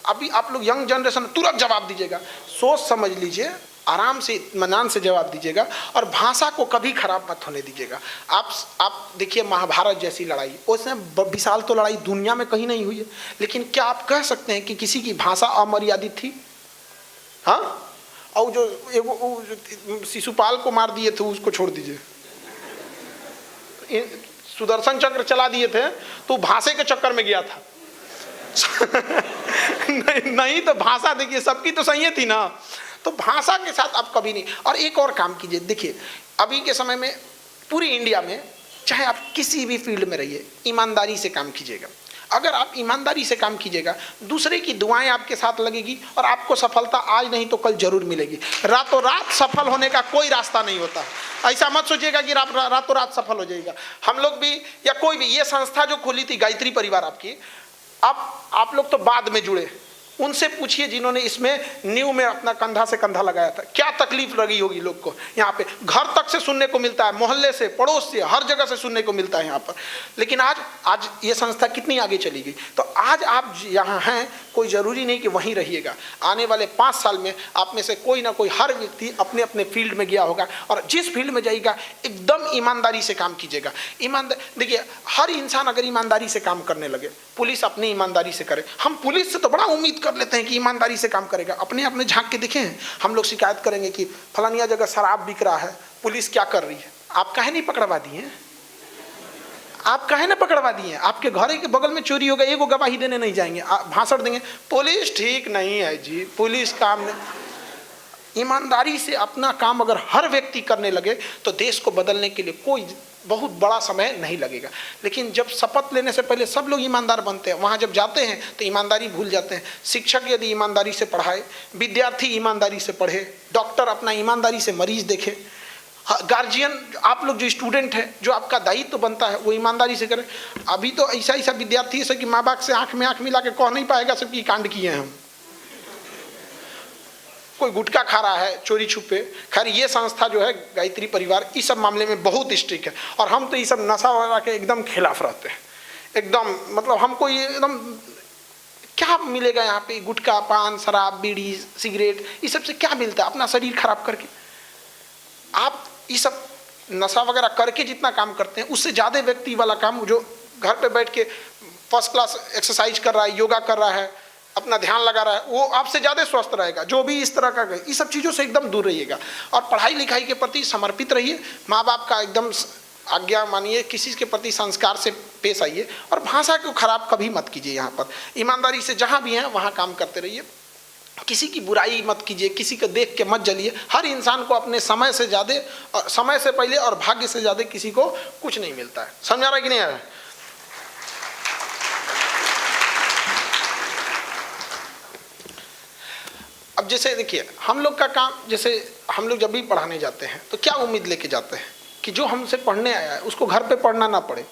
अभी आप लोग यंग जनरेशन तुरंत जवाब दीजिएगा, सोच समझ लीजिए, आराम से इत्मीनान से जवाब दीजिएगा, और भाषा को कभी खराब मत होने दीजिएगा। आप देखिए महाभारत जैसी लड़ाई, उसमें विशाल तो लड़ाई दुनिया में कहीं नहीं हुई है, लेकिन क्या आप कह सकते हैं कि किसी की भाषा अमर्यादित थी? हाँ। और जो शिशुपाल को मार दिए थे उसको छोड़ दीजिए, सुदर्शन चक्र चला दिए थे तो भाषा के चक्कर में गया था। नहीं तो भाषा देखिए सबकी तो सही थी ना, तो भाषा के साथ आप कभी नहीं। और एक और काम कीजिए, देखिए अभी के समय में पूरी इंडिया में चाहे आप किसी भी फील्ड में रहिए, ईमानदारी से काम कीजिएगा। अगर आप ईमानदारी से काम कीजिएगा, दूसरे की दुआएं आपके साथ लगेगी और आपको सफलता आज नहीं तो कल जरूर मिलेगी। रातों रात सफल होने का कोई रास्ता नहीं होता। ऐसा मत सोचिएगा कि रातों रात सफल हो जाएगा। हम लोग भी या कोई भी, ये संस्था जो खोली थी गायत्री परिवार आपकी, आप लोग तो बाद में जुड़े, उनसे पूछिए जिन्होंने इसमें न्यू में अपना कंधा से कंधा लगाया था, क्या तकलीफ लगी होगी लोग को। यहाँ पे घर तक से सुनने को मिलता है, मोहल्ले से, पड़ोस से, हर जगह से सुनने को मिलता है यहाँ पर। लेकिन आज ये संस्था कितनी आगे चली गई। तो आज आप यहाँ हैं, कोई ज़रूरी नहीं कि वहीं रहिएगा। आने वाले 5 साल में आप में से कोई ना कोई, हर व्यक्ति अपने अपने फील्ड में गया होगा, और जिस फील्ड में जाइएगा एकदम ईमानदारी से काम कीजिएगा। देखिए हर इंसान अगर ईमानदारी से काम करने लगे, पुलिस अपनी ईमानदारी से करे। हम पुलिस से तो बड़ा उम्मीद कर लेते हैं कि ईमानदारी से काम करेगा, अपने झांक के देखें। हम लोग शिकायत करेंगे कि फलानिया जगह शराब बिक रहा है, पुलिस क्या कर रही है? आप काहे नहीं पकड़वा दिए? आप काहे ना पकड़वा दिए? आपके घर के बगल में चोरी हो गई, एगो गवाही देने नहीं जाएंगे, भाषण देंगे, पुलिस ठीक नहीं है जी, पुलिस काम नहीं। ईमानदारी से अपना काम अगर हर व्यक्ति करने लगे तो देश को बदलने के लिए कोई बहुत बड़ा समय नहीं लगेगा। लेकिन जब शपथ लेने से पहले सब लोग ईमानदार बनते हैं, वहाँ जब जाते हैं तो ईमानदारी भूल जाते हैं। शिक्षक यदि ईमानदारी से पढ़ाए, विद्यार्थी ईमानदारी से पढ़े, डॉक्टर अपना ईमानदारी से मरीज देखे, गार्जियन आप लोग जो स्टूडेंट हैं, जो आपका दायित्व तो बनता है वो ईमानदारी से करें। अभी तो ऐसा विद्यार्थी है कि माँ बाप से आँख में आँख मिला के कह नहीं पाएगा सबकी कांड किए हैं हम। कोई गुटखा खा रहा है चोरी छुपे। खैर ये संस्था जो है गायत्री परिवार इस सब मामले में बहुत स्ट्रिक्ट है, और हम तो ये सब नशा वगैरह के एकदम खिलाफ रहते हैं। एकदम मतलब हमको ये एकदम क्या मिलेगा यहाँ पे, गुटखा, पान, शराब, बीड़ी, सिगरेट, ये सब से क्या मिलता है अपना शरीर खराब करके। आप ये सब नशा वगैरह करके जितना काम करते हैं उससे ज़्यादा व्यक्ति वाला काम जो घर पे बैठ के फर्स्ट क्लास एक्सरसाइज कर रहा है, योगा कर रहा है, अपना ध्यान लगा रहा है, वो आपसे ज़्यादा स्वस्थ रहेगा। जो भी इस तरह का इस सब चीज़ों से एकदम दूर रहिएगा और पढ़ाई लिखाई के प्रति समर्पित रहिए। माँ बाप का एकदम आज्ञा मानिए, किसी के प्रति संस्कार से पेश आइए और भाषा को खराब कभी मत कीजिए। यहाँ पर ईमानदारी से जहाँ भी हैं वहाँ काम करते रहिए। किसी की बुराई मत कीजिए, किसी को देख के मत जलिए। हर इंसान को अपने समय से ज़्यादा और समय से पहले और भाग्य से ज़्यादा किसी को कुछ नहीं मिलता है। समझा रहा है कि नहीं आ रहा है? अब जैसे देखिए हम लोग का काम, जैसे हम लोग जब भी पढ़ाने जाते हैं तो क्या उम्मीद लेके जाते हैं कि जो हमसे पढ़ने आया है उसको घर पे पढ़ना ना पड़े।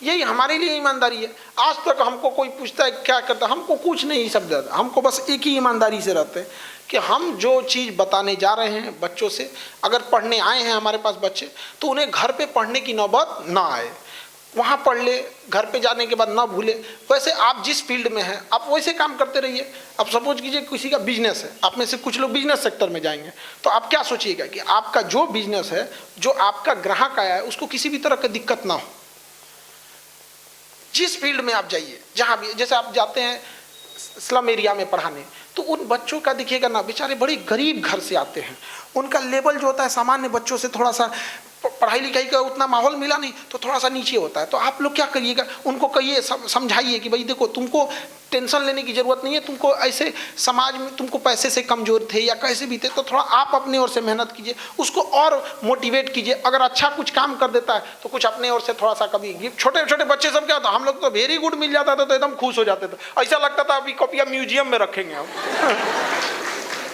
यही हमारे लिए ईमानदारी है। आज तक हमको कोई पूछता है क्या करता है, हमको कुछ नहीं सब जाता, हमको बस एक ही ईमानदारी से रहते हैं कि हम जो चीज़ बताने जा रहे हैं बच्चों से, अगर पढ़ने आए हैं हमारे पास बच्चे तो उन्हें घर पे पढ़ने की नौबत ना आए। वहाँ पढ़ ले, घर पे जाने के बाद ना भूले। वैसे आप जिस फील्ड में हैं आप वैसे काम करते रहिए। अब सपोज कीजिए किसी का बिजनेस है, आप में से कुछ लोग बिजनेस सेक्टर में जाएंगे, तो आप क्या सोचिएगा कि आपका जो बिजनेस है, जो आपका ग्राहक आया है उसको किसी भी तरह की दिक्कत ना हो। जिस फील्ड में आप जाइए, जहाँ भी, जैसे आप जाते हैं स्लम एरिया में पढ़ाने, तो उन बच्चों का दिखिएगा ना, बेचारे बड़े गरीब घर से आते हैं, उनका लेवल जो होता है सामान्य बच्चों से थोड़ा सा, पढ़ाई लिखाई का उतना माहौल मिला नहीं तो थोड़ा सा नीचे होता है। तो आप लोग क्या करिएगा, उनको कहिए, समझाइए कि भाई देखो तुमको टेंशन लेने की ज़रूरत नहीं है, तुमको ऐसे समाज में तुमको पैसे से कमज़ोर थे या कैसे भी थे, तो थोड़ा आप अपने ओर से मेहनत कीजिए, उसको और मोटिवेट कीजिए। अगर अच्छा कुछ काम कर देता है तो कुछ अपने ओर से थोड़ा सा, कभी छोटे छोटे बच्चे सब क्या होता है, हम लोग तो वेरी गुड मिल जाता था तो एकदम खुश हो जाते थे, ऐसा लगता था अभी कॉपियाँ म्यूजियम में रखेंगे हम।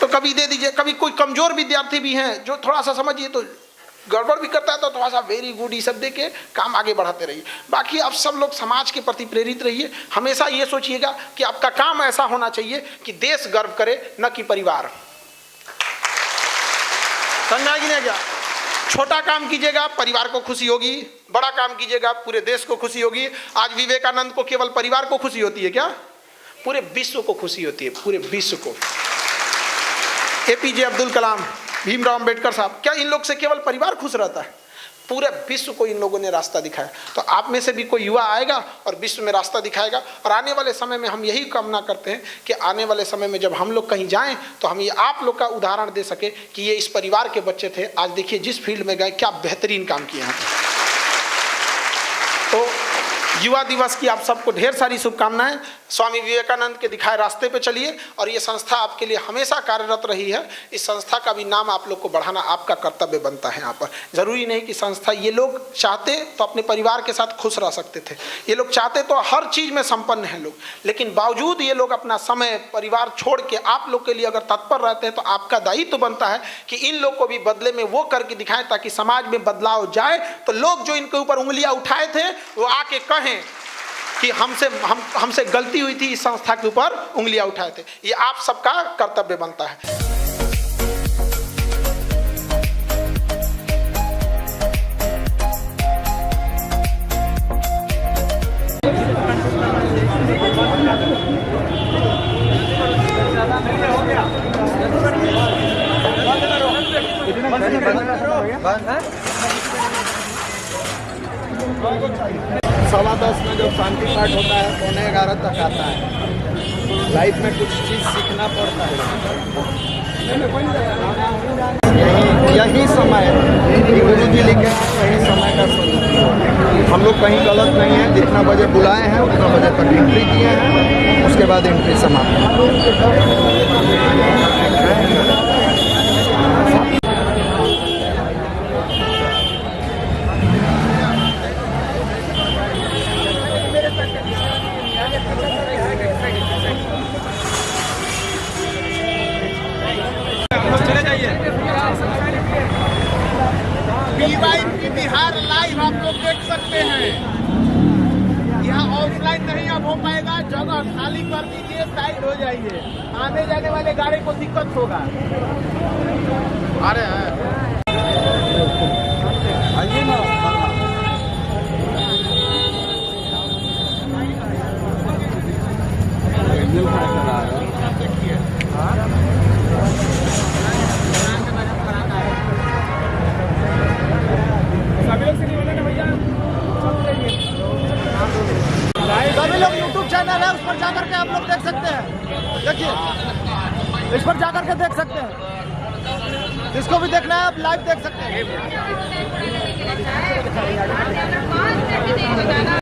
तो कभी दे दीजिए। कभी कोई कमज़ोर विद्यार्थी भी हैं जो थोड़ा सा समझिए तो गड़बड़ भी करता है तो थोड़ा सा वेरी गुड ये सब दे के काम आगे बढ़ाते रहिए। बाकी आप सब लोग समाज के प्रति प्रेरित रहिए। हमेशा ये सोचिएगा कि आपका काम ऐसा होना चाहिए कि देश गर्व करे, न कि परिवार। समझा कि नहीं क्या? छोटा काम कीजिएगा परिवार को खुशी होगी, बड़ा काम कीजिएगा पूरे देश को खुशी होगी। आज विवेकानंद को केवल परिवार को खुशी होती है क्या? पूरे विश्व को खुशी होती है, पूरे विश्व को। APJ अब्दुल कलाम, भीमराव अंबेडकर साहब, क्या इन लोग से केवल परिवार खुश रहता है? पूरे विश्व को इन लोगों ने रास्ता दिखाया। तो आप में से भी कोई युवा आएगा और विश्व में रास्ता दिखाएगा। और आने वाले समय में हम यही कामना करते हैं कि आने वाले समय में जब हम लोग कहीं जाएं तो हम ये आप लोग का उदाहरण दे सके कि ये इस परिवार के बच्चे थे, आज देखिए जिस फील्ड में गए क्या बेहतरीन काम किए हैं। तो युवा दिवस की आप सबको ढेर सारी शुभकामनाएं। स्वामी विवेकानंद के दिखाए रास्ते पे चलिए और ये संस्था आपके लिए हमेशा कार्यरत रही है। इस संस्था का भी नाम आप लोग को बढ़ाना आपका कर्तव्य बनता है। यहाँ पर ज़रूरी नहीं कि संस्था, ये लोग चाहते तो अपने परिवार के साथ खुश रह सकते थे, ये लोग चाहते तो हर चीज़ में संपन्न हैं लोग, लेकिन बावजूद ये लोग अपना समय परिवार छोड़ के आप लोग के लिए अगर तत्पर रहते हैं तो आपका दायित्व बनता है कि इन लोग को भी बदले में वो करके दिखाएं ताकि समाज में बदलाव जाए। तो लोग जो इनके ऊपर उंगलियां उठाए थे वो आके कहें कि हमसे गलती हुई थी, इस संस्था के ऊपर उंगलियां उठाए थे। ये आप सबका कर्तव्य बनता है। सवा 10 में जब शांति पाठ होता है 11:15 तक आता है। लाइफ में कुछ चीज़ सीखना पड़ता है। यही समय गुरु जी लिखे हैं, यही समय का सदुपयोग। हम लोग कहीं गलत नहीं है, जितना बजे बुलाए हैं उतना बजे तक एंट्री दिए हैं, उसके बाद एंट्री समाप्त। बिहार लाइव आप लोग देख सकते हैं। यहाँ ऑफलाइन नहीं अब हो पाएगा, जगह खाली कर दीजिए, साइड हो जाइए, आने जाने वाले गाड़ी को दिक्कत होगा। अरे सभी लोग यूट्यूब चैनल है, उस पर जाकर के आप लोग देख सकते हैं। देखिए, इस पर जाकर के देख सकते हैं। जिसको भी देखना है आप लाइव देख सकते हैं।